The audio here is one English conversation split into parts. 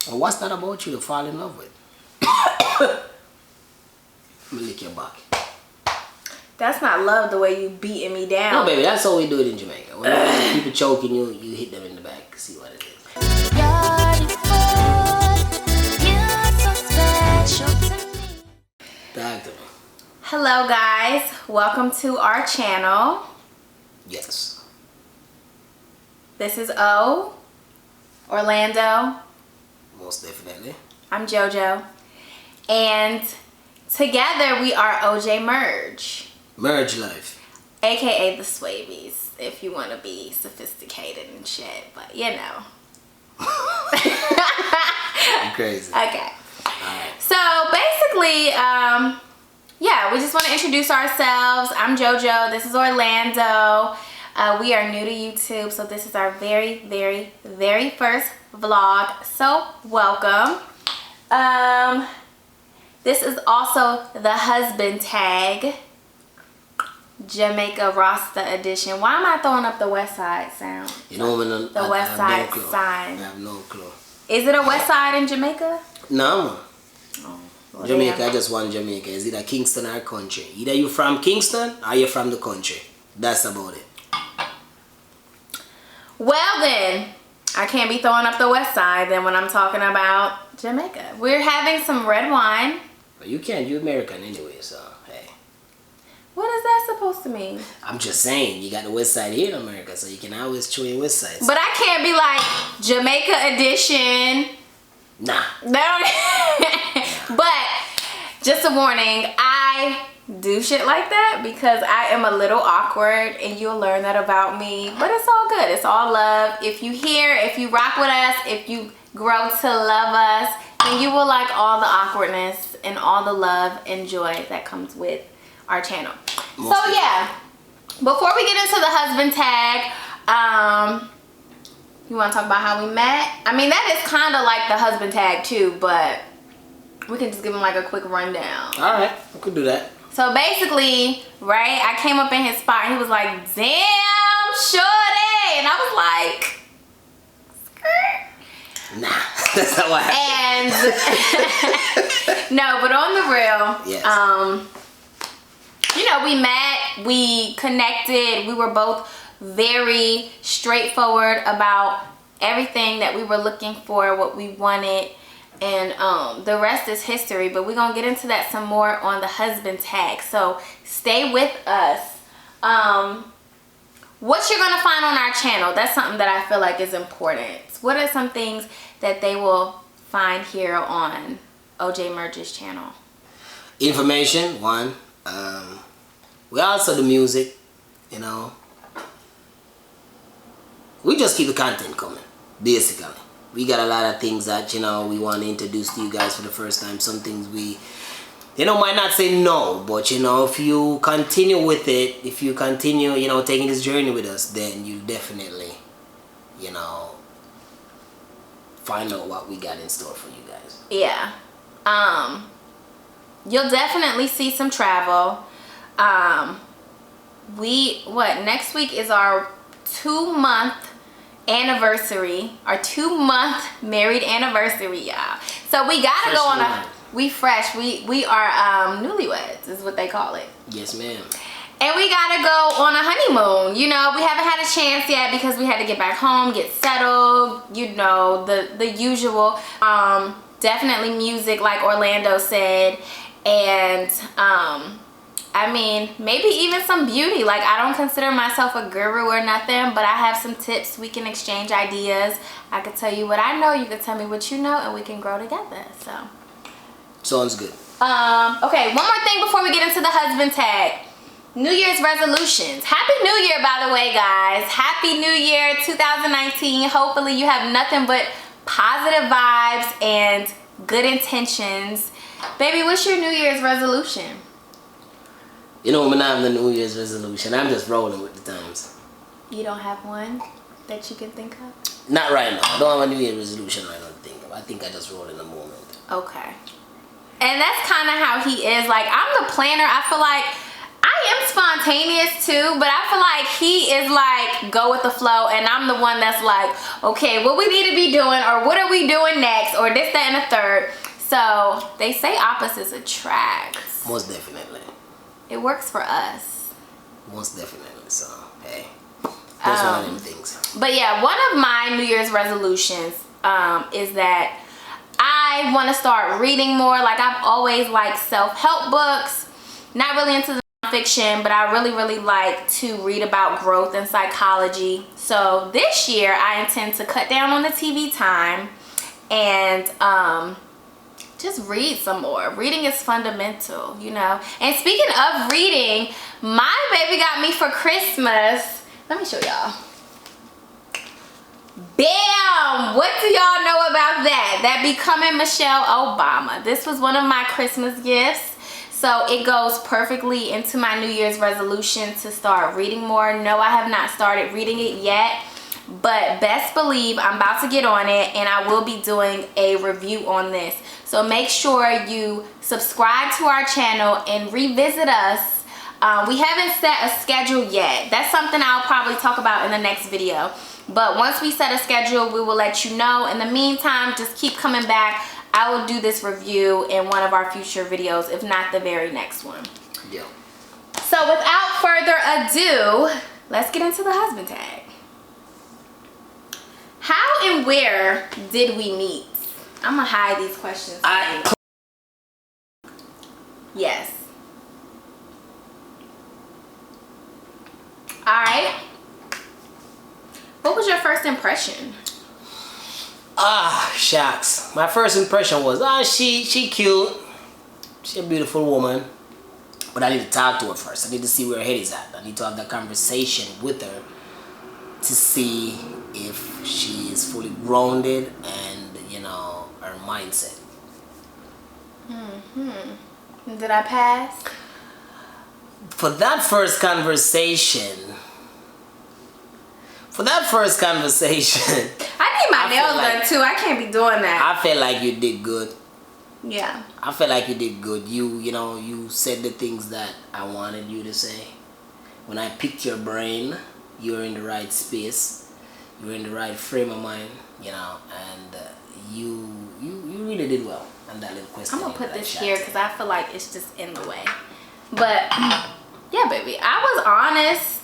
Well, what's that about you to fall in love with? Let me lick your back. That's not love the way you beating me down. No, baby, that's how we do it in Jamaica. When people choking you, you hit them in the back. See what it is. Talk to me. Hello, guys. Welcome to our channel. Yes. This is O, Orlando. Most definitely. I'm JoJo. And together we are ojmerge. Merge life. AKA the Swabies, if you want to be sophisticated and shit. But, you know. I'm crazy. Okay. So, basically, yeah, we just want to introduce ourselves. I'm JoJo. This is Orlando. We are new to YouTube, so this is our very, very, very first vlog. So, welcome. This is also the husband tag. Jamaica Rasta edition. Why am I throwing up the West Side sound? You know, the West Side sign. I have no clue. Is it a West Side in Jamaica? No. Oh, well, Jamaica, damn. I just want Jamaica. Is either Kingston or country. Either you from Kingston or you from the country. That's about it. Well then, I can't be throwing up the West Side then when I'm talking about Jamaica. We're having some red wine. But you can't. You're American anyway, so hey. What is that supposed to mean? I'm just saying, you got the West Side here in America, so you can always chew your West Side. But I can't be like Jamaica edition. Nah. No. But just a warning, I do shit like that because I am a little awkward, and you'll learn that about me. But it's all good. It's all love. If you hear, if you rock with us, if you grow to love us, then you will like all the awkwardness and all the love and joy that comes with our channel. So yeah, before we get into the husband tag, you want to talk about how we met? I mean, that is kind of like the husband tag too, but we can just give him like a quick rundown. All right, we could do that. So basically, right, I came up in his spot and he was like, damn, shorty. And I was like, skirt. Nah, that's not what happened. And no, but on the real, yes. You know, we met, we connected, we were both very straightforward about everything that we were looking for, what we wanted, and the rest is history. But we're gonna get into that some more on the husband tag, so stay with us. What you're gonna find on our channel, that's something that I feel like is important. What are some things that they will find here on ojmerge's channel? Information, one. We also do music, you know. We just keep the content coming, basically. We got a lot of things that, you know, we want to introduce to you guys for the first time. Some things we, you know, might not say no, but, you know, if you continue with it, if you continue, you know, taking this journey with us, then you definitely, you know, find out what we got in store for you guys. Yeah. You'll definitely see some travel. Next week is our 2-month anniversary, our 2-month married anniversary, y'all. So we gotta go on a, we are newlyweds is what they call it. Yes, ma'am. And we gotta go on a honeymoon. You know, we haven't had a chance yet because we had to get back home, get settled, you know, the usual. Definitely music, like Orlando said, and I mean, maybe even some beauty. Like, I don't consider myself a guru or nothing, but I have some tips. We can exchange ideas. I could tell you what I know, you could tell me what you know, and we can grow together. So sounds good. Okay, one more thing before we get into the husband tag. New Year's resolutions. Happy New Year, by the way, guys. Happy New Year 2019. Hopefully you have nothing but positive vibes and good intentions. Baby, what's your New Year's resolution? You know, when I'm the New Year's resolution, I'm just rolling with the times. You don't have one that you can think of? Not right now. I don't have a New Year's resolution right now to think of. I think I just roll in the moment. Okay. And that's kind of how he is. Like, I'm the planner. I feel like I am spontaneous too, but I feel like he is like go with the flow, and I'm the one that's like, okay, what we need to be doing, or what are we doing next, or this, that, and the third. So they say opposites attract. Most definitely. It works for us. Most definitely. So hey, that's one of them things. But yeah, one of my New Year's resolutions is that I want to start reading more. Like, I've always liked self-help books. Not really into the nonfiction, but I really like to read about growth and psychology. So this year I intend to cut down on the TV time and just read some more. Reading is fundamental, you know. And speaking of reading, my baby got me for Christmas. Let me show y'all. Bam! What do y'all know about that? That Becoming Michelle Obama. This was one of my Christmas gifts. So it goes perfectly into my New Year's resolution to start reading more. No, I have not started reading it yet, but best believe I'm about to get on it, and I will be doing a review on this. So make sure you subscribe to our channel and revisit us. We haven't set a schedule yet. That's something I'll probably talk about in the next video. But once we set a schedule, we will let you know. In the meantime, just keep coming back. I will do this review in one of our future videos, if not the very next one. Yeah. So without further ado, let's get into the husband tag. How and where did we meet? I'm gonna hide these questions. Yes. All right. What was your first impression? Shucks. My first impression was, she cute. She a beautiful woman. But I need to talk to her first. I need to see where her head is at. I need to have that conversation with her to see if she is fully grounded and, you know, her mindset. Did I pass? For that first conversation, I need my nails done too. I can't be doing that. I felt like you did good. Yeah. I felt like you did good. You know, you said the things that I wanted you to say. When I picked your brain, you were in the right space. You were in the right frame of mind, you know, and you really did well on that little question. I'm gonna put this here because I feel like it's just in the way. But yeah, baby, I was honest.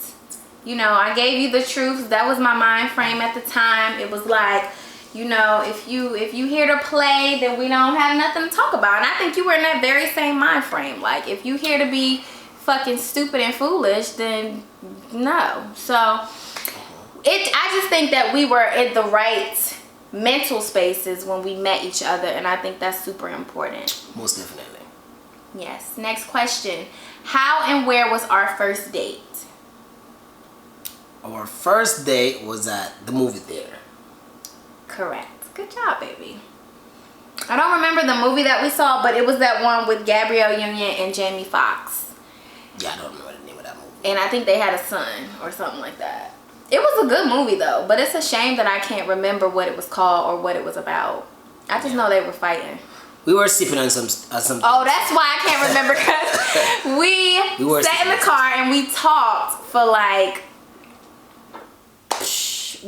You know, I gave you the truth. That was my mind frame at the time. It was like, you know, if you here to play, then we don't have nothing to talk about. And I think you were in that very same mind frame. Like, if you here to be fucking stupid and foolish, then no. So I just think that we were in the right mental spaces when we met each other, and I think that's super important. Most definitely. Yes. Next question. How and where was our first date? Our first date was at the movie theater. Correct. Good job, baby. I don't remember the movie that we saw, but it was that one with Gabrielle Union and Jamie Foxx. Yeah, I don't remember the name of that movie. And I think they had a son or something like that. It was a good movie though, but it's a shame that I can't remember what it was called or what it was about. I just know they were fighting. We were sipping on some. Oh, that's why I can't remember, because we sat in the car and we talked for like.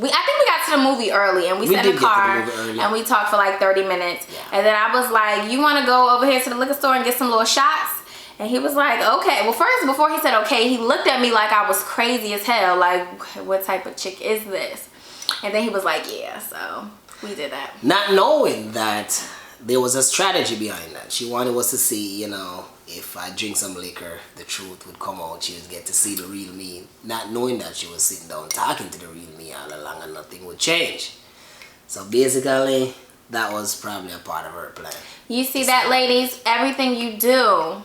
I think we got to the movie early, and we sat in the car and we talked for like 30 minutes. Yeah. And then I was like, "You want to go over here to the liquor store and get some little shots?" And he was like, "Okay." Well, first, before he said okay, he looked at me like I was crazy as hell. Like, what type of chick is this? And then he was like, "Yeah." So we did that. Not knowing that there was a strategy behind that. She wanted us to see, you know, if I drink some liquor, the truth would come out. She would get to see the real me. Not knowing that she was sitting down talking to the real me all along and nothing would change. So basically, that was probably a part of her plan. You see that, ladies? Everything you do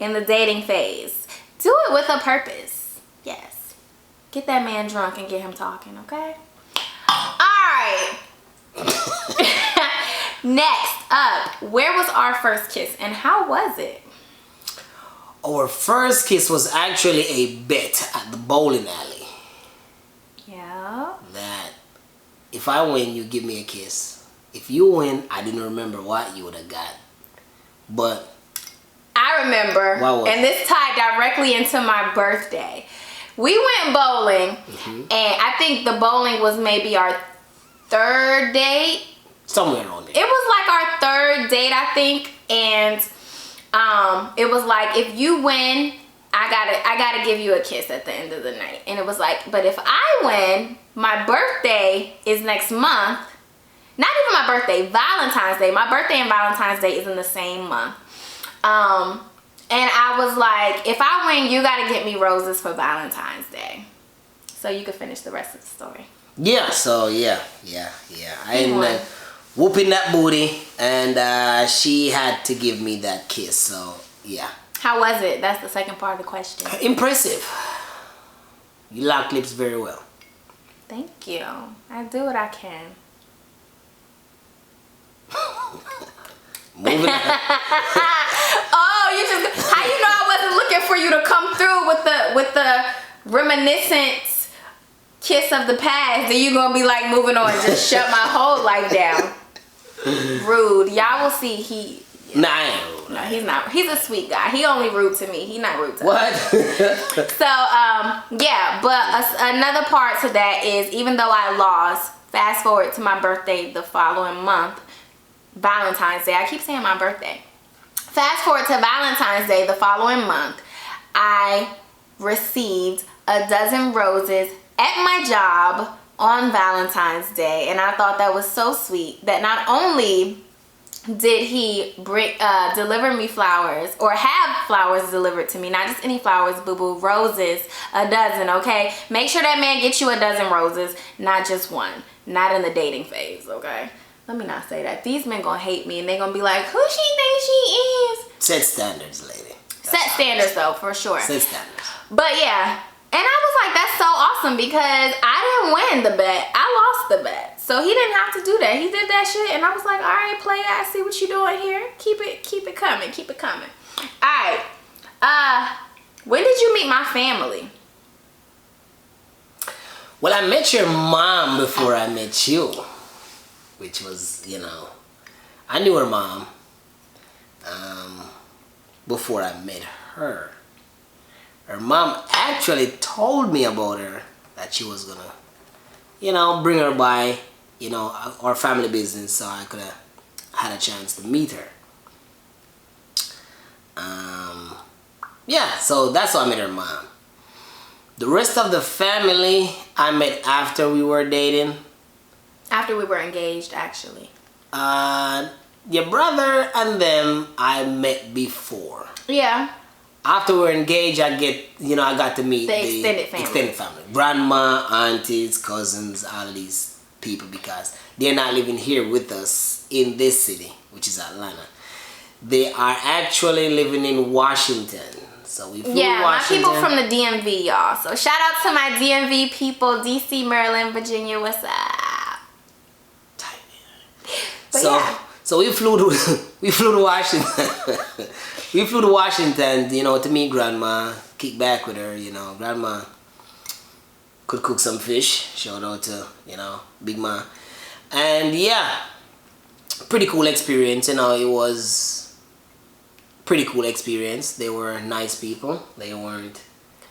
in the dating phase, do it with a purpose. Yes. Get that man drunk and get him talking, okay? Alright. Next up, where was our first kiss and how was it? Our first kiss was actually a bet at the bowling alley. Yeah. That if I win, you give me a kiss. If you win, I didn't remember what you would have got. But I remember, What was and this tied directly into my birthday. We went bowling, and I think the bowling was maybe our third date. Somewhere on there. It was like our third date, I think, and it was like, if you win, I gotta give you a kiss at the end of the night. And it was like, but if I win, my birthday is next month. Not even my birthday, Valentine's Day. My birthday and Valentine's Day is in the same month. And I was like, if I win, you gotta get me roses for Valentine's Day. So you could finish the rest of the story. Yeah, so yeah. I ended up whooping that booty, and she had to give me that kiss, so yeah. How was it? That's the second part of the question. Impressive. You lock lips very well. Thank you. I do what I can. Moving on. Oh, you just, how you know I wasn't looking for you to come through with the reminiscent kiss of the past, then you gonna be like moving on and just shut my whole life down. Rude. Y'all will see Nah, I ain't rude. No, he's not. He's a sweet guy. He only rude to me. He not rude to what? So, yeah, but another part to that is, even though I lost, fast forward to my birthday the following month, Valentine's Day. I keep saying my birthday. Fast forward to Valentine's Day the following month, I received a dozen roses at my job on Valentine's Day, and I thought that was so sweet that not only did he deliver me flowers, or have flowers delivered to me, not just any flowers, boo-boo, roses, a dozen, okay? Make sure that man gets you a dozen roses, not just one. Not in the dating phase, okay? Let me not say that. These men gonna hate me, and they gonna be like, who she thinks she is? Set standards, lady. Set standards, though, for sure. Set standards. But yeah, and I was like, that's so awesome, because I didn't win the bet. I lost the bet. So he didn't have to do that. He did that shit, and I was like, all right, player, I see what you doing here. Keep it coming. Keep it coming. All right. When did you meet my family? Well, I met your mom before I met you, which was, I knew her mom before I met her. Her mom actually told me about her, that she was gonna, bring her by, our family business, so I could have had a chance to meet her. Yeah, so that's how I met her mom. The rest of the family I met after we were dating. After we were engaged, actually. Your brother and them I met before. Yeah. After we were engaged, I got to meet the extended family. Grandma, aunties, cousins, all of these people, because they're not living here with us in this city, which is Atlanta. They are actually living in Washington. So we flew to Washington. My people from the DMV, y'all. So shout out to my DMV people, DC, Maryland, Virginia. What's up? So we flew to Washington. We flew to Washington, to meet Grandma, kick back with her, Grandma could cook some fish. Shout out to, Big Ma. And yeah, pretty cool experience, it was pretty cool experience. They were nice people. They weren't.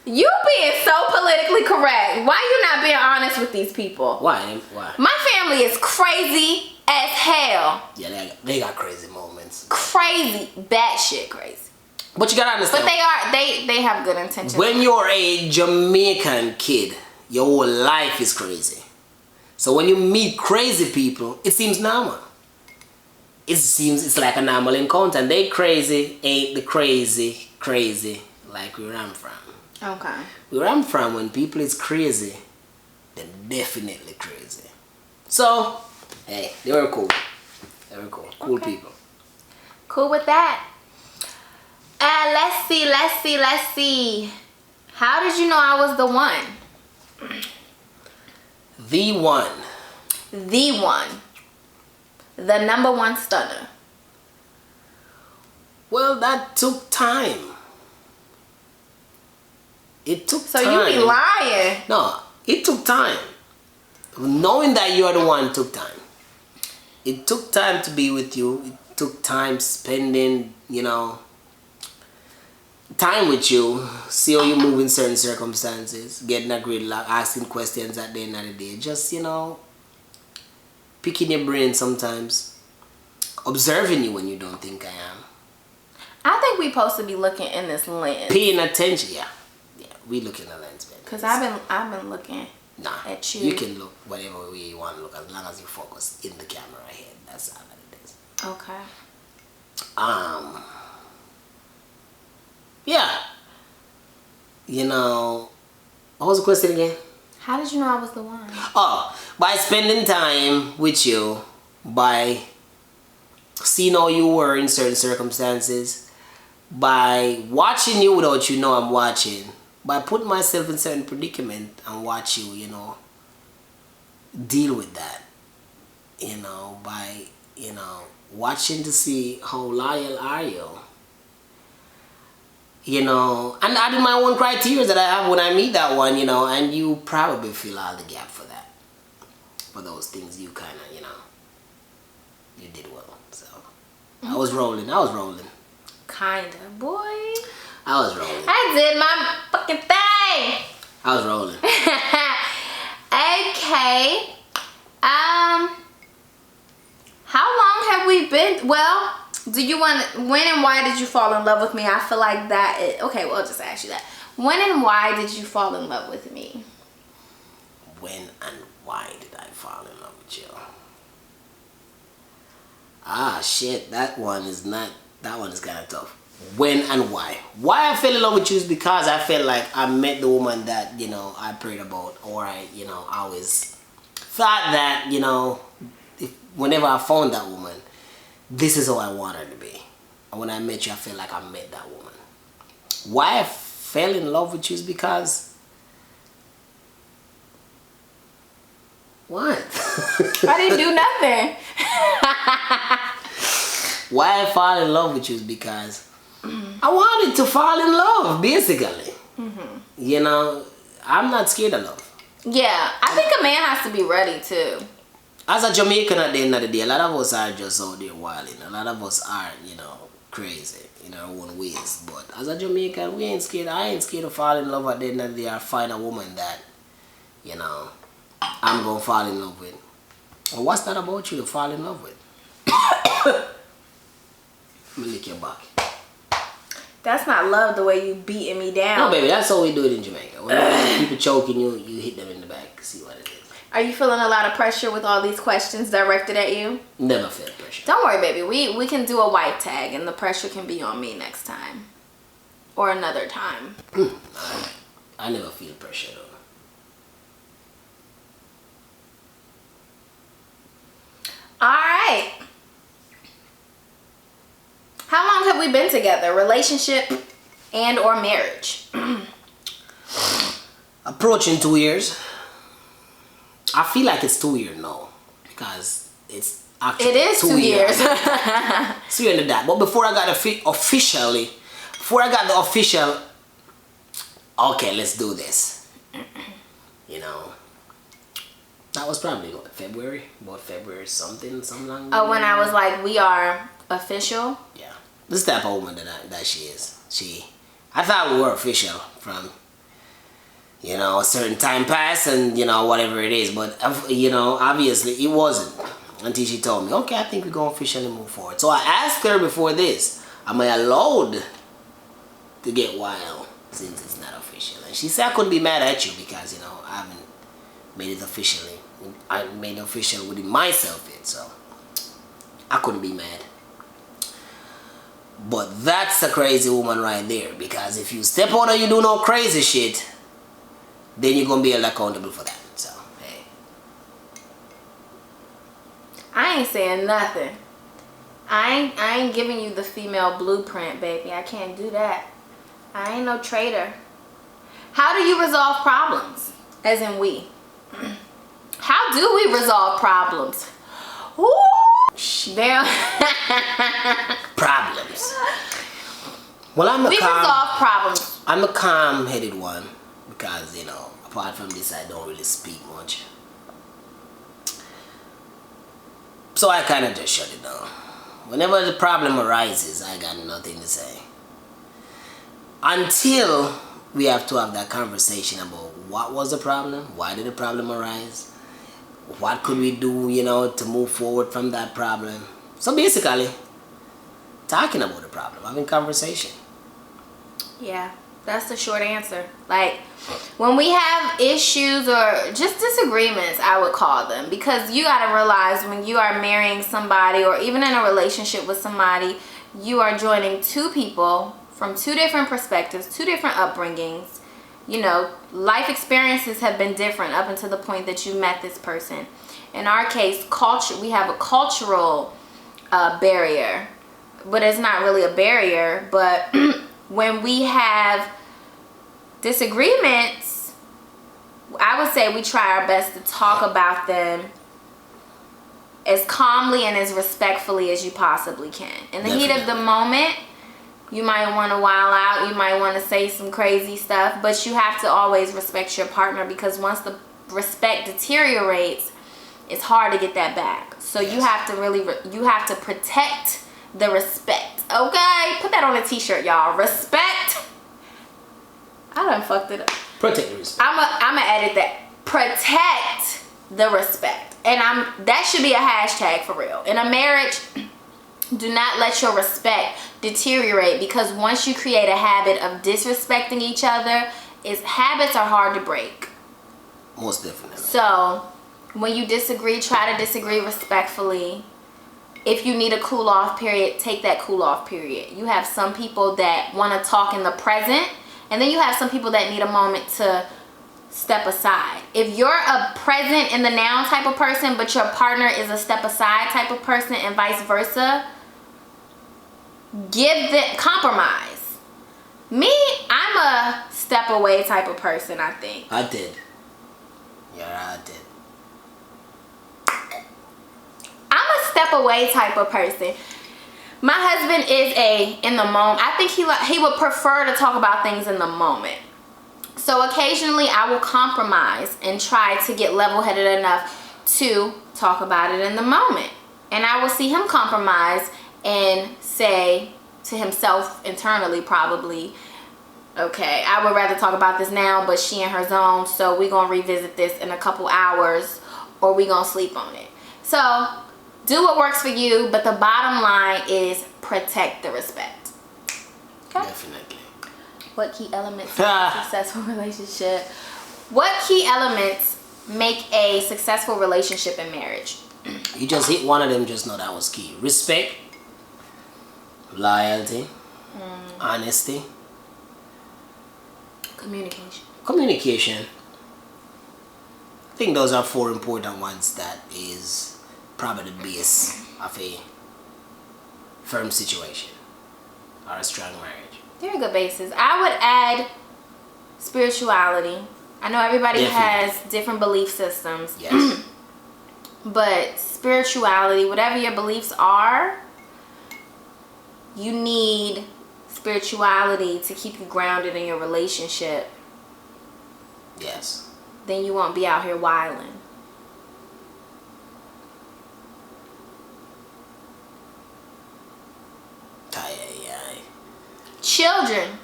You being so politically correct. Why you not being honest with these people? Why? My family is crazy as hell. Yeah, they got crazy moments. Crazy, batshit crazy. But you gotta understand. But they have good intentions. When you're a Jamaican kid, your whole life is crazy. So when you meet crazy people, it seems normal. It's like a normal encounter. And they crazy ain't the crazy like where I'm from. Okay. Where I'm from, when people is crazy, they're definitely crazy. So, hey, they were cool. Cool okay. people. Cool with that. Let's see. How did you know I was the one? The one. The one. The number one stunner. Well, that took time. It took time. So you be lying. No, it took time. Knowing that you're the one took time. It took time to be with you. It took time spending, time with you, see how you move in certain circumstances, getting a gridlock, asking questions at the end of the day. Just, picking your brain sometimes, observing you when you don't think I am. I think we supposed to be looking in this lens. Paying attention, yeah. Yeah, we look in the lens, baby. Cause I've been looking at you. You can look whatever way you want to look as long as you focus in the camera ahead. That's all that it is. Okay. Yeah. What was the question again? How did you know I was the one? Oh, by spending time with you, by seeing how you were in certain circumstances, by watching you without you know I'm watching, by putting myself in certain predicament and watch you, deal with that. By, watching to see how loyal are you. And adding my own criteria that I have when I meet that one, and you probably fill all the gap for that. For those things you kind of, you did well. So, I was rolling. Kinda, boy. I was rolling. I did my fucking thing. I was rolling. Okay. How long have we been? Well, when and why did you fall in love with me? I feel like that is, okay, well, I'll just ask you that. When and why did you fall in love with me? When and why did I fall in love with you? Ah, shit, that one is kind of tough. When and why? Why I fell in love with you is because I felt like I met the woman that, I prayed about, or I, always thought that, whenever I found that woman, this is how I want her to be. And when I met you, I felt like I met that woman. Why I fell in love with you is because... What? I didn't do nothing. Why I fall in love with you is because I wanted to fall in love, basically. I'm not scared of love. Yeah, I think a man has to be ready too. As a Jamaican at the end of the day, a lot of us are just out there wilding. A lot of us are, crazy in our own ways. But as a Jamaican, we ain't scared. I ain't scared of falling in love at the end of the day or find a woman that, I'm going to fall in love with. And what's that about you to fall in love with? Let me lick your back. That's not love the way you beating me down. No, baby, that's how we do it in Jamaica. When people choking you, you hit them in the back. See what it is. Are you feeling a lot of pressure with all these questions directed at you? Never feel pressure. Don't worry, baby. We can do a white tag, and the pressure can be on me next time. Or another time. I never feel pressure, though. Alright. How long have we been together? Relationship and or marriage? Approaching 2 years. I feel like it's 2 years now. Because it's actually it is 2 years. It's 2 years into that. But before I got the official, okay, let's do this. That was probably what, February? About February something like that. Oh, when I was like, we are official? Yeah. This type of woman that she is. I thought we were official from, a certain time passed and, whatever it is. But, obviously it wasn't until she told me, okay, I think we're going to officially move forward. So I asked her before this, am I allowed to get wild since it's not official? And she said I couldn't be mad at you because, I haven't made it officially. I made it official within myself yet, so I couldn't be mad. But that's a crazy woman right there, because if you step on her, you do no crazy shit, then you're gonna be held accountable for that. So hey, I ain't saying nothing. I ain't giving you the female blueprint, baby. I can't do that. I ain't no traitor. How do you resolve problems? As in we. How do we resolve problems? Ooh, damn. Problems. Well, we resolve problems. I'm a calm-headed one because, apart from this, I don't really speak much. So I kind of just shut it down. Whenever the problem arises, I got nothing to say. until we have to have that conversation about what was the problem, why did the problem arise, what could we do, to move forward from that problem. So basically, talking about the problem, having conversation. Yeah, that's the short answer. Like, when we have issues or just disagreements, I would call them, because you got to realize when you are marrying somebody or even in a relationship with somebody, you are joining two people from two different perspectives, two different upbringings. Life experiences have been different up until the point that you met this person. In our case, we have a cultural barrier, but it's not really a barrier. But when we have disagreements, I would say we try our best to talk about them as calmly and as respectfully as you possibly can. In the heat of the moment, you might want to wild out, you might want to say some crazy stuff, but you have to always respect your partner, because once the respect deteriorates, it's hard to get that back. So you have to you have to protect the respect. Okay? Put that on a t-shirt, y'all. Respect. I done fucked it up. Protect the respect. I'm gonna edit that. Protect the respect. And that should be a hashtag for real. In a marriage, do not let your respect deteriorate, because once you create a habit of disrespecting each other, habits are hard to break. Most definitely. So when you disagree, try to disagree respectfully. If you need a cool off period, take that cool off period. You have some people that want to talk in the present, and then you have some people that need a moment to step aside. If you're a present in the now type of person, but your partner is a step aside type of person, and vice versa, compromise. Me, I'm a step away type of person, I think. I did. Yeah, I did. I'm a step away type of person. My husband is in the moment. I think he would prefer to talk about things in the moment. So occasionally I will compromise and try to get level-headed enough to talk about it in the moment. And I will see him compromise and say to himself internally, probably, okay, I would rather talk about this now, but she in her zone, so we're going to revisit this in a couple hours, or we're going to sleep on it. So do what works for you, but the bottom line is protect the respect. Okay? Definitely. What key elements make a successful relationship? What key elements make a successful relationship in marriage? You just hit one of them, just know that was key. Respect, loyalty, honesty, communication. I think those are 4 important ones. That is probably the base of a firm situation or a strong marriage. They're a good basis. I would add spirituality. I know everybody has different belief systems. Yes. But spirituality, whatever your beliefs are, you need spirituality to keep you grounded in your relationship. Yes. Then you won't be out here wilding. Children.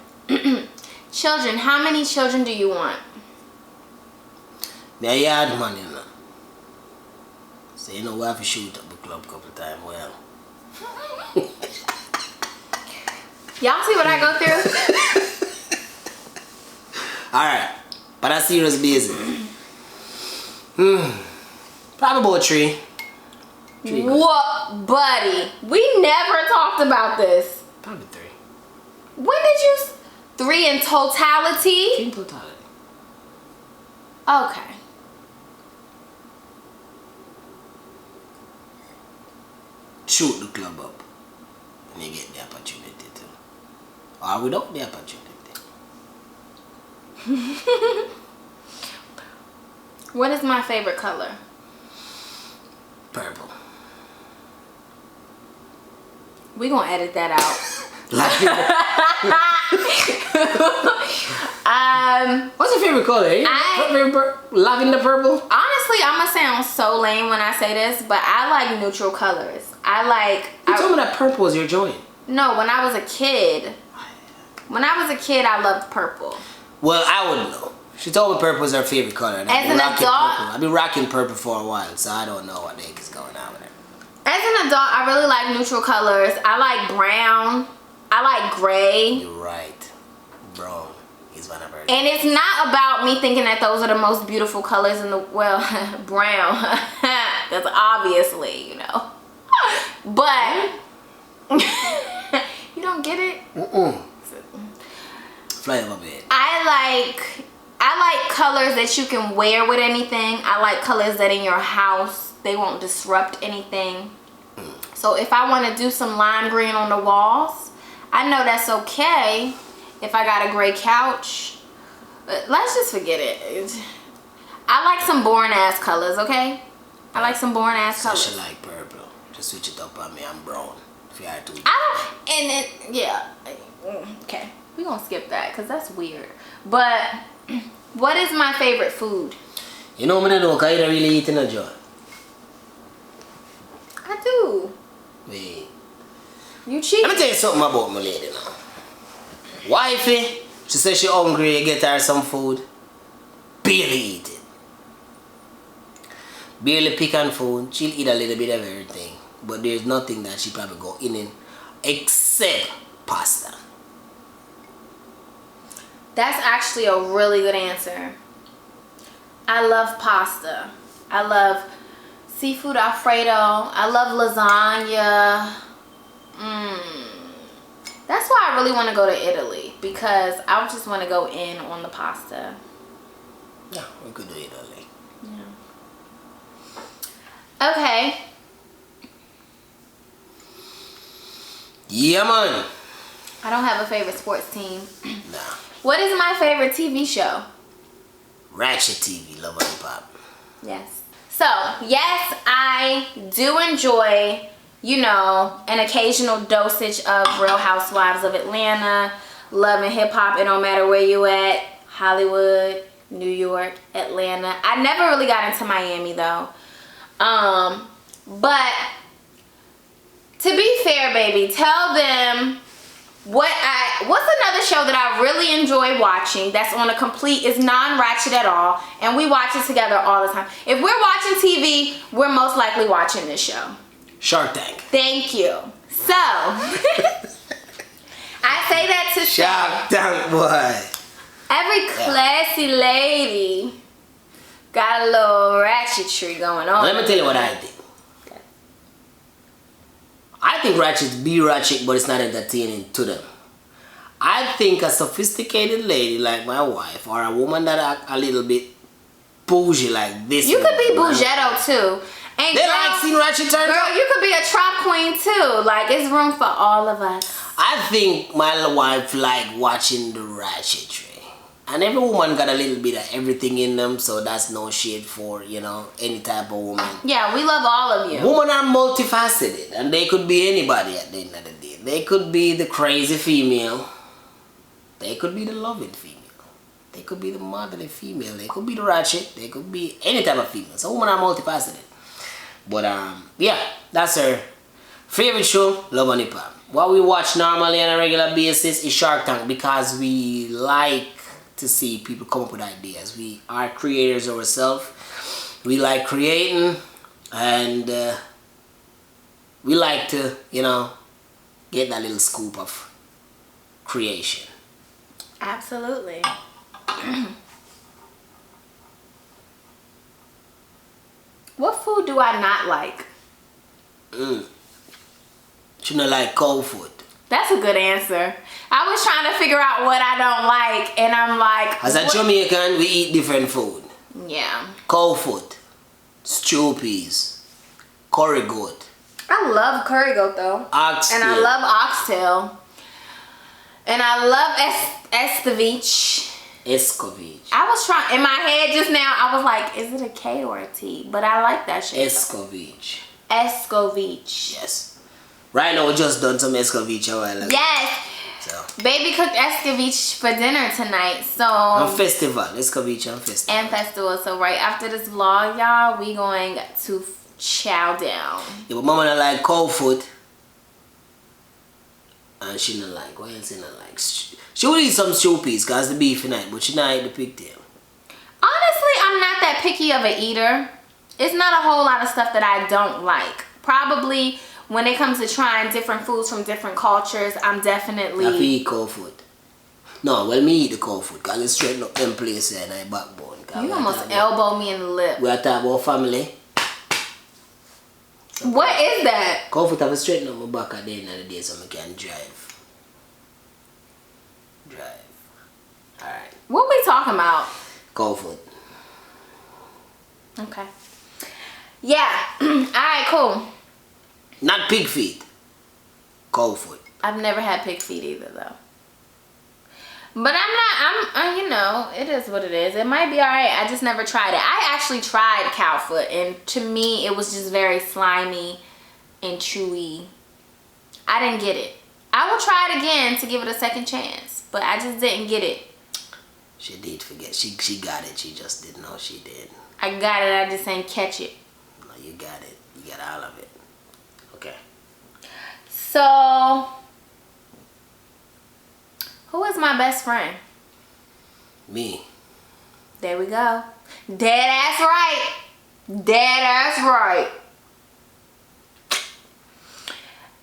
Children. How many children do you want? Me a yard man, you know. So you know we have to shoot up the club a couple times. Well. Y'all see what I go through? Alright. But on a serious basis. Probably about 3. What, buddy? We never talked about this. Probably 3. When did you... 3 in totality? 3 in totality. Okay. Shoot the club up. And you get the opportunity to. Or without the opportunity. What is my favorite color? Purple. We gonna edit that out. What's your favorite color? Lavender purple? Honestly, I'm gonna sound so lame when I say this, but I like neutral colors. You told me that purple was your joint. No, when I was a kid, When I was a kid, I loved purple. Well, I wouldn't know. She told me purple is her favorite color. And As an adult, I've been rocking purple for a while, so I don't know what the heck is going on with it. As an adult, I really like neutral colors. I like brown. I like gray. You're right. Brown is one of her. And it's not about me thinking that those are the most beautiful colors in the, well, brown. That's obviously, you know. But, you don't get it? Fly over bed. I like colors that you can wear with anything. I like colors that in your house, they won't disrupt anything. So if I want to do some lime green on the walls, I know that's okay if I got a gray couch. But let's just forget it. I like some boring ass colors, okay? I like some boring ass colors. So she like purple. Just switch it up on me. I'm brown. If you had to. Yeah. Okay. We're going to skip that because that's weird. But what is my favorite food? You know what I do? Because you don't really eat in a jar. I do. Wait. You cheat. Let me tell you something about my lady now. Wifey, she says she hungry, you get her some food. Barely eat it. Barely pick on food. She'll eat a little bit of everything. But there's nothing that she probably go in except pasta. That's actually a really good answer. I love pasta. I love seafood Alfredo. I love lasagna. That's why I really want to go to Italy, because I just want to go in on the pasta. Yeah, we could do Italy. Yeah. Okay. Yeah, man. I don't have a favorite sports team. Nah. What is my favorite TV show? Ratchet TV, Love and Hip Hop. Yes. So, yes, I do enjoy, you know, an occasional dosage of Real Housewives of Atlanta, Love and Hip Hop. It don't matter where you at, Hollywood, New York, Atlanta. I never really got into Miami though. But to be fair, baby, tell them what's another show that I really enjoy watching that's on a complete, is non-ratchet at all, and we watch it together all the time. If we're watching TV, we're most likely watching this show. Shark Tank. Thank you. So, I say that to Shark Tank, boy. every classy lady got a little ratchetry going on. Let me tell you what I think. I think ratchets be ratchet, but it's not entertaining to them. I think a sophisticated lady like my wife, or a woman that act a little bit bougie like this. You could be bougetto too. And They girl, like seeing ratchet turn girl, up. you could be a trap queen too. Like, it's room for all of us. I think my wife like watching the ratchetry. And every woman got a little bit of everything in them, so that's no shade for, you know, any type of woman. Yeah, we love all of you. Women are multifaceted, and they could be anybody at the end of the day. They could be the crazy female. They could be the loving female. They could be the motherly female. They could be the ratchet. They could be any type of female. So women are multifaceted. But yeah, that's her favorite show, Love and Hip Hop. What we watch normally on a regular basis is Shark Tank, because we like to see people come up with ideas. We are creators ourselves. We like creating, and we like to, you know, get that little scoop of creation. Absolutely. What food do I not like? Shouldn't like cold food. That's a good answer. I was trying to figure out what I don't like, and I'm like... As a Jamaican, we eat different food. Yeah. Cold food, stew peas, curry goat. I love curry goat though. Oxtail. And I love oxtail. And I love escovitch. Escovitch. I was trying, in my head just now, I was like, is it a K or a T? But I like that shit. Escovitch. Escovitch. Yes. Right now we just done some escovitch a while ago. Yes. So. Baby cooked escovitch for dinner tonight. So. On festival. Escovitch on festival. And festival. So right after this vlog, y'all, we going to chow down. Yeah, but mama don't like cold food. And that she not like? What else she not like? She will eat some stew peas cause the beef tonight, but she not eat the pigtail. Honestly, I'm not that picky of an eater. It's not a whole lot of stuff that I don't like. Probably when it comes to trying different foods from different cultures, I'm definitely... I eat cow food. No, well, me eat the cow food because it's straighten up them place and I backbone. You almost elbow me in the lip. We are talking about family. What is that? Cow food have to straighten up my back at the end of the day so I can drive. Alright. What we talking about? Cow food. Okay. Yeah. Alright, cool. Not pig feet. Cow food. I've never had pig feet either though. But I'm you know, it is what it is. It might be alright. I just never tried it. I actually tried cow foot and to me it was just very slimy and chewy. I didn't get it. I will try it again to give it a second chance. But I just didn't get it. She did forget. She got it. She just didn't know she did. I got it. I just ain't catch it. No, you got it. You got all of it. Okay. So, who is my best friend? Me. There we go. Dead ass right. Dead ass right.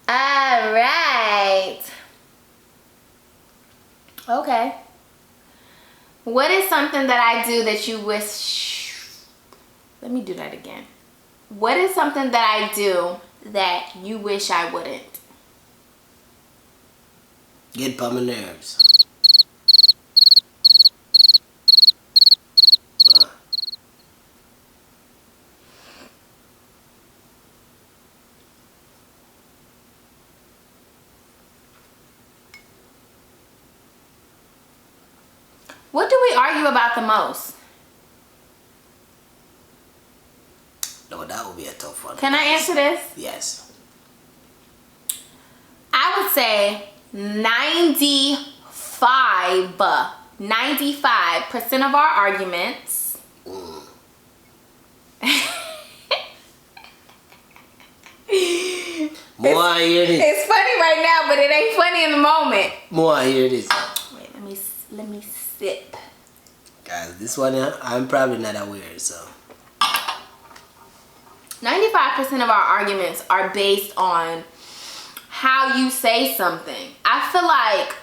All right. Okay. What is something that I do that you wish... Let me do that again. What is something that I do that you wish I wouldn't? Get on my nerves. What do we argue about the most? No, that would be a tough one. Can I answer this? Yes. I would say 95% of our arguments More I hear this. It's funny right now, but it ain't funny in the moment. More I hear this. Wait, let me sip. Guys, this one I'm probably not aware, so 95% of our arguments are based on how you say something. I feel like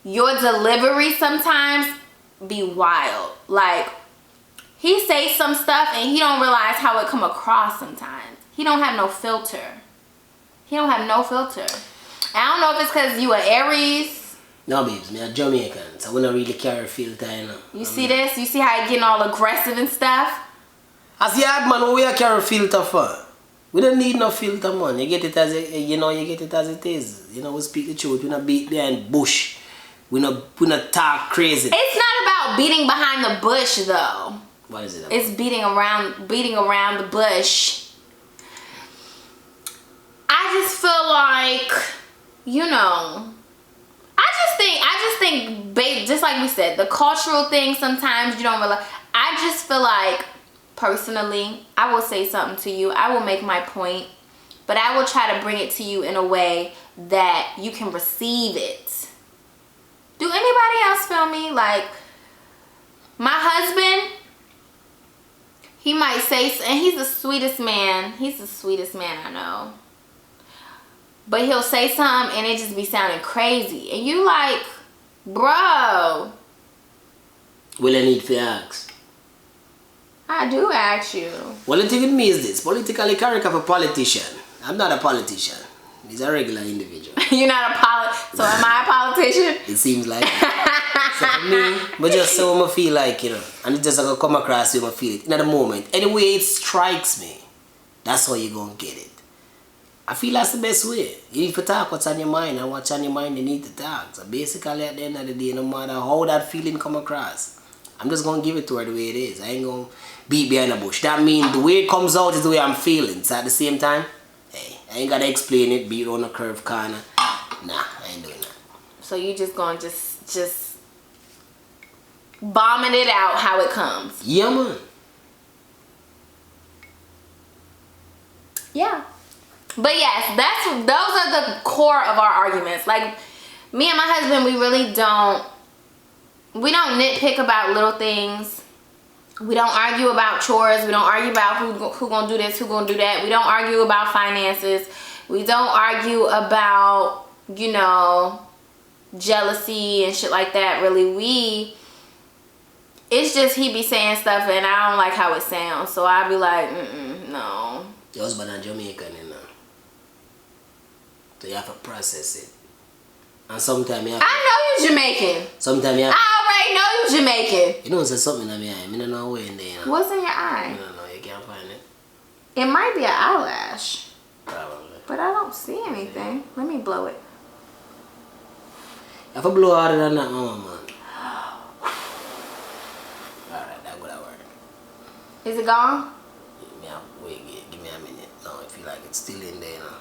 your delivery sometimes be wild. Like, he says some stuff and he don't realize how it come across sometimes. He don't have no filter. He don't have no filter. I don't know if it's because you are Aries. No, babes, me a Jamaican, so we don't really carry filter, you know. You see this? You see how he getting all aggressive and stuff? As the hard man, what we carry filter for? We don't need no filter, man. You get it as it, you know, you get it as it is. You know, we speak the truth. We not beat behind bush. We not talk crazy. It's not about beating behind the bush, though. What is it about? It's beating around the bush. I just feel like, you know, I just think, babe, just like we said, the cultural thing sometimes you don't realize. I just feel like, personally, I will say something to you. I will make my point, but I will try to bring it to you in a way that you can receive it. Do anybody else feel me? Like, my husband, he might say, and he's the sweetest man. He's the sweetest man I know. But he'll say something and it just be sounding crazy. And you like, bro. Well, I need to ask. I do ask you. Well, the thing with me is this. Politically correct of a politician. I'm not a politician. He's a regular individual. You're not a politician. So am I a politician? It seems like it. So for me, but just so I feel like, you know, and it just like come across you, I feel it in the moment. Anyway, it strikes me. That's how you're going to get it. I feel that's the best way. You need to talk what's on your mind, and what's on your mind you need to talk. So basically at the end of the day, no matter how that feeling come across, I'm just going to give it to her the way it is. I ain't going to beat behind the bush. That means the way it comes out is the way I'm feeling. So at the same time, hey, I ain't got to explain it, beat on a curved corner. Nah, I ain't doing that. So you just going to just bombing it out how it comes. Yeah, man. Yeah. But yes, those are the core of our arguments. Like, me and my husband, we don't nitpick about little things. We don't argue about chores. We don't argue about who gonna do this, who gonna do that. We don't argue about finances. We don't argue about, you know, jealousy and shit like that. Really, it's just he be saying stuff and I don't like how it sounds. So I be like, no. Your husband is Jamaican, you know. So you have to process it. And sometimes you have to... I know you're Jamaican. Sometimes you have to... I already know you're Jamaican. You don't say something in my eye. I don't know where in there. You know? What's in your eye? I don't know. You can't find it. It might be an eyelash. Probably. But I don't see anything. Let me blow it. You have to blow harder than that, man. Alright, that would have worked. Is it gone? Wait, give me a minute. No, I feel like it's still in there, you know.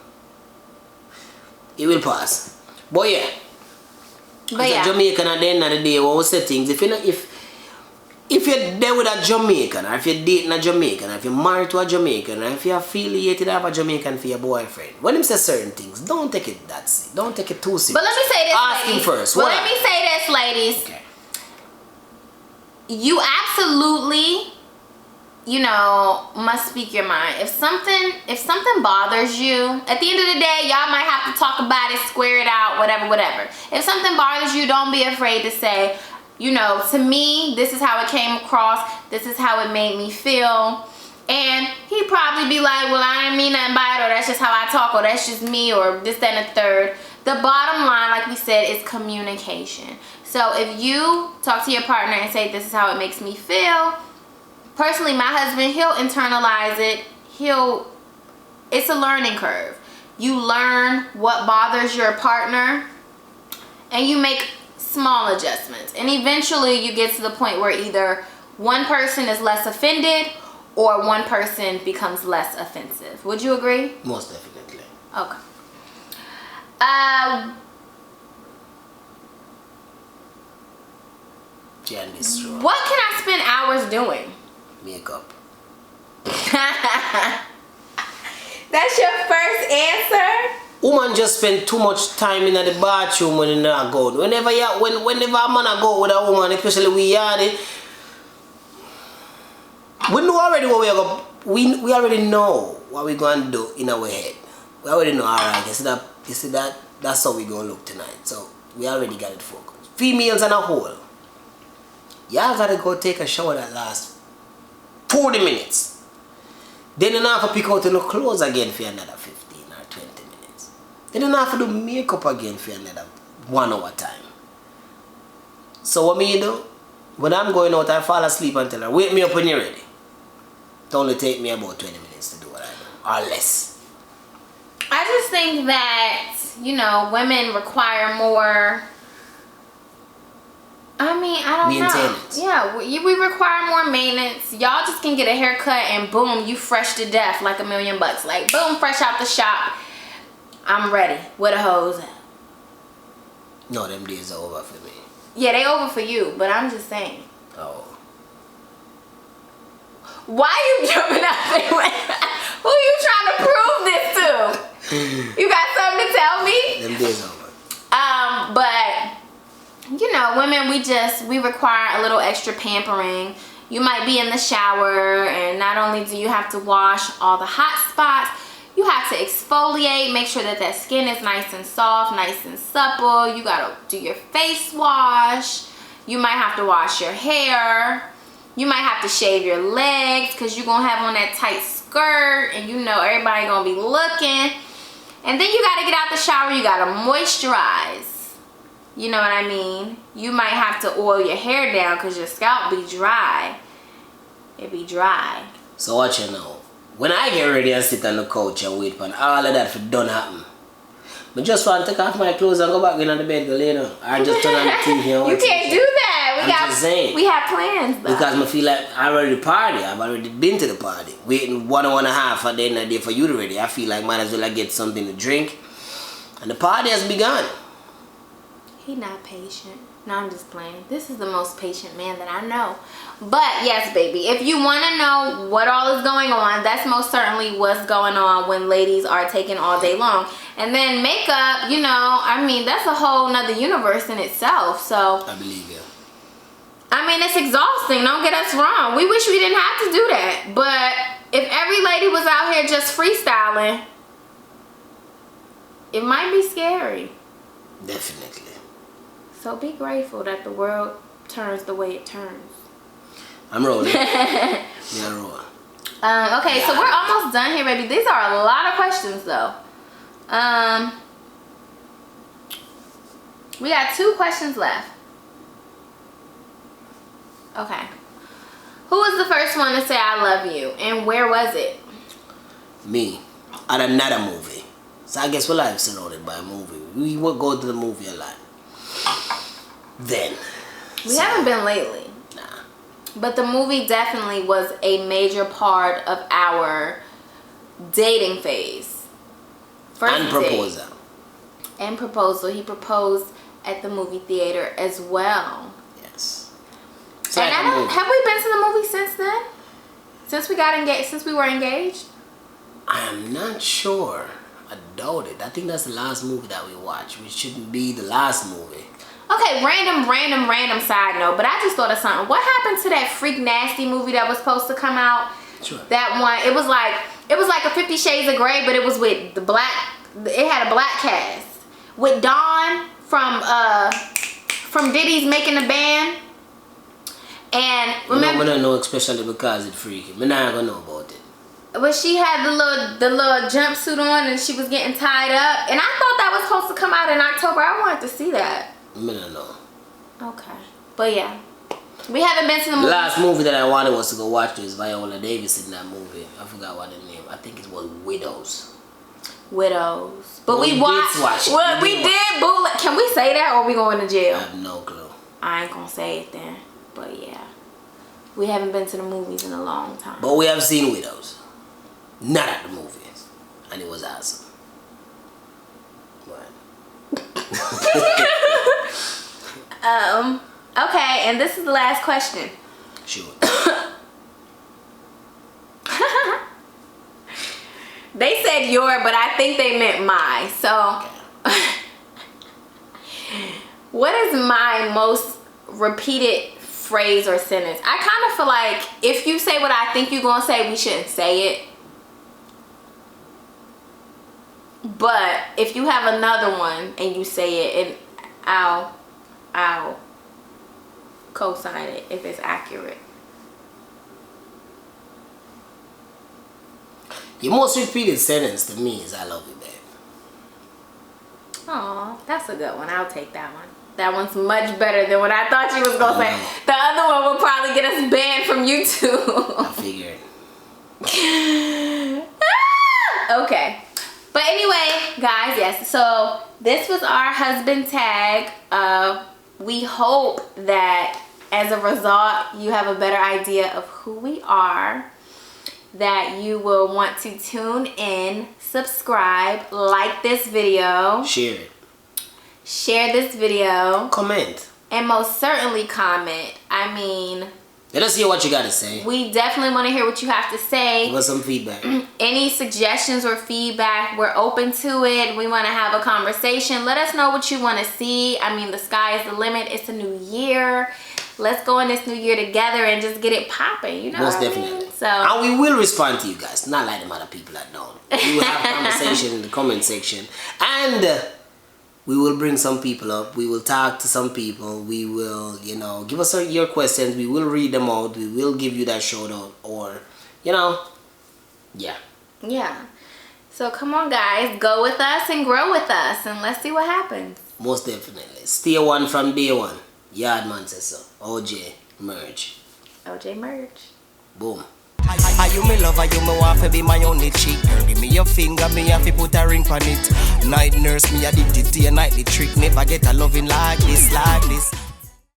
It will pass. But yeah. But as yeah. a Jamaican at the end of the day, when we say things, if you're there with a Jamaican, or if you're dating a Jamaican, or if you're married to a Jamaican, or if you're affiliated to have a Jamaican for your boyfriend, when him say certain things, don't take it that serious. Don't take it too serious. But let me say this, Ask ladies. him first. But let me say this, ladies. Okay. You absolutely, you know, must speak your mind. If something bothers you, at the end of the day, y'all might have to talk about it, square it out, whatever. If something bothers you, don't be afraid to say, you know, to me, this is how it came across. This is how it made me feel. And he'd probably be like, well, I didn't mean nothing by it, or that's just how I talk, or that's just me, or this, that, and the third. The bottom line, like we said, is communication. So if you talk to your partner and say, this is how it makes me feel, personally, my husband, he'll internalize it. It's a learning curve. You learn what bothers your partner and you make small adjustments. And eventually you get to the point where either one person is less offended or one person becomes less offensive. Would you agree? Most definitely. Okay. What can I spend hours doing? Makeup. That's your first answer? Woman just spend too much time in the bathroom when they not go. Whenever a man go with a woman, especially we yardy, we know already what we are going. We already know what we're going to do in our head. We already know. Alright, you see that. That's how we gonna look tonight. So we already got it focused. Females on a whole, y'all gotta go take a shower that lasts 40 minutes. Then you have to pick out your clothes again for another 15 or 20 minutes. Then you have to do makeup again for another 1 hour time. So what me do? When I'm going out, I fall asleep and tell her, wake me up when you're ready. It only take me about 20 minutes to do what I do, or less. I just think that, you know, women require more. I mean, I don't Maintenance. know. Yeah, we require more maintenance. Y'all just can get a haircut and boom, you fresh to death like $1 million. Like boom, fresh out the shop. I'm ready. Where the hose at? No, them days are over for me. Yeah, they over for you, but I'm just saying. Oh. Why you jumping out there? Who you trying to prove this to? You got something to tell me? Them days over. But you know, women, we require a little extra pampering. You might be in the shower and not only do you have to wash all the hot spots, you have to exfoliate, make sure that skin is nice and soft, nice and supple. You gotta do your face wash. You might have to wash your hair. You might have to shave your legs because you're gonna have on that tight skirt and you know everybody gonna be looking. And then you gotta get out the shower, you gotta moisturize. You know what I mean? You might have to oil your hair down because your scalp be dry. It be dry. So watch you know. When I get ready and sit on the couch and wait for all of that for done happen, but just want to take off my clothes and go back in on the bed to lay down. I just turn on the TV and watch. You can't do that. just saying. We have plans though. Because I feel like I already party. I've already been to the party. Waiting 1 hour and a half at the end of the day for you to ready. I feel like might as well I get something to drink. And the party has begun. He not patient. No, I'm just playing. This is the most patient man that I know. But yes, baby, if you want to know what all is going on, that's most certainly what's going on when ladies are taking all day long. And then makeup, you know, I mean, that's a whole nother universe in itself. So I believe you. I mean, it's exhausting. Don't get us wrong. We wish we didn't have to do that. But if every lady was out here just freestyling, it might be scary. Definitely. So be grateful that the world turns the way it turns. I'm rolling. Yeah, roll. Okay, so we're almost done here, baby. These are a lot of questions, though. We got 2 questions left. Okay. Who was the first one to say I love you, and where was it? Me. At another movie. So I guess we're like surrounded by a movie. We would go to the movie a lot. Then. We haven't been lately. Nah. But the movie definitely was a major part of our dating phase. And proposal. And proposal. He proposed at the movie theater as well. Yes. And have we been to the movie since then? Since we got engaged? Since we were engaged? I am not sure. I doubt it. I think that's the last movie that we watched, which shouldn't be the last movie. Okay, random side note, but I just thought of something. What happened to that Freak Nasty movie that was supposed to come out? Sure. That one, it was like a 50 Shades of Grey, but it was with the black. It had a black cast with Dawn from Diddy's Making the Band. And remember, I don't know, especially because it's freaky. I'm not gonna know about it. But she had the little jumpsuit on and she was getting tied up, and I thought that was supposed to come out in October. I wanted to see that. I don't know. Okay, but yeah, we haven't been to the movie. The last movie that I wanted was to go watch was Viola Davis in that movie. I forgot what the name. I think it was Widows. But we watched. Well, we did bootleg. Can we say that, or are we going to jail? I have no clue. I ain't gonna say it then. But yeah, we haven't been to the movies in a long time. But we have seen Widows. Not at the movies. And it was awesome. What? Okay, and this is the last question. Sure. They said your, but I think they meant my. So, what is my most repeated phrase or sentence? I kind of feel like if you say what I think you're gonna say, we shouldn't say it. But if you have another one and you say it, and I'll co-sign it if it's accurate. Your most repeated sentence to me is "I love you, babe." Aw, that's a good one. I'll take that one. That one's much better than what I thought you was gonna say. The other one will probably get us banned from YouTube. I figured. Okay. But anyway, guys, yes. So this was our husband tag. We hope that as a result, you have a better idea of who we are. That you will want to tune in, subscribe, like this video. Share it. Share this video. Comment. And most certainly comment. I mean, let us hear what you got to say. We definitely want to hear what you have to say. Give us some feedback. Any suggestions or feedback, we're open to it. We want to have a conversation. Let us know what you want to see. I mean, the sky is the limit. It's a new year. Let's go in this new year together and just get it popping. You know Most what definitely. I mean? So, and we will respond to you guys. Not like them other people that don't. We will have a conversation in the comment section. And we will bring some people up. We will talk to some people. We will, give us your questions. We will read them out. We will give you that shout out. Or, yeah. Yeah. So come on, guys. Go with us and grow with us. And let's see what happens. Most definitely. Stay one from day one. Yardman says so. ojmerge. ojmerge. Boom. Are you me lover, you me want to be my only chick. Girl, give me your finger, me have to put a ring on it. Night nurse, me addicted to your nightly trick. Never get a loving like this.